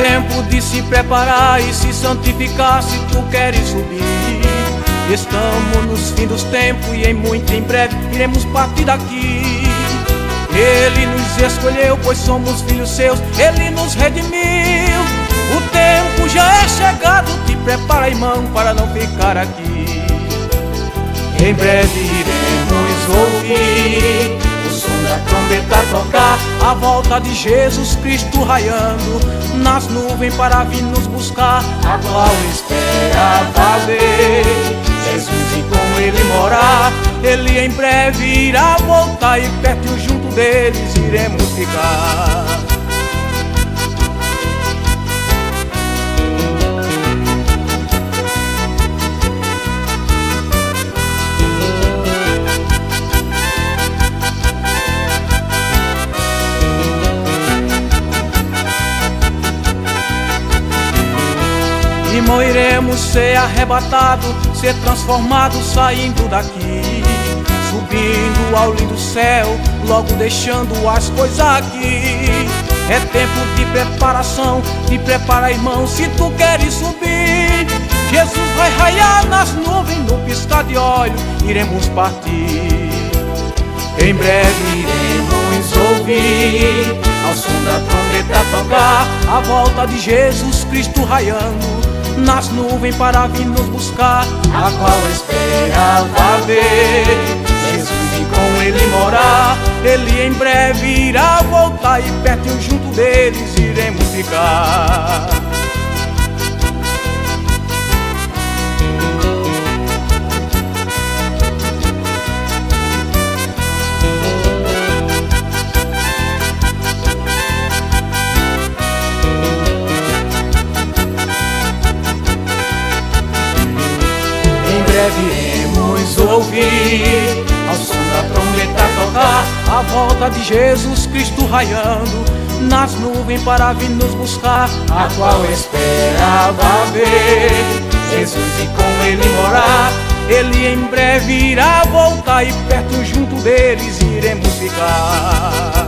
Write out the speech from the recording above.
tempo de se preparar e se santificar se tu queres subir. Estamos nos fins dos tempos e em breve iremos partir daqui. Ele nos escolheu, pois somos filhos seus, Ele nos redimiu. O tempo já é chegado, te prepara, irmão, para não ficar aqui. Em breve iremos ouvir o som da trombeta tocar, a volta de Jesus Cristo raiando nas nuvens para vir nos buscar. A qual esperava ver Jesus e com Ele morar. Ele em breve irá voltar e perto junto deles iremos ficar. Irmão, iremos ser arrebatados, ser transformados saindo daqui, subindo ao lindo céu, logo deixando as coisas aqui. É tempo de preparação, te prepara, irmão, se tu queres subir. Jesus vai raiar nas nuvens, no piscar de olho iremos partir. Em breve iremos ouvir ao som da trombeta tocar, a volta de Jesus Cristo raiando nas nuvens para vir nos buscar. A qual esperava ver Jesus e com Ele morar. Ele em breve irá voltar e perto junto deles iremos ficar. Iremos ouvir ao som da trombeta tocar, a volta de Jesus Cristo raiando nas nuvens para vir nos buscar. A qual esperava ver Jesus e com Ele morar. Ele em breve irá voltar e perto junto deles iremos ficar.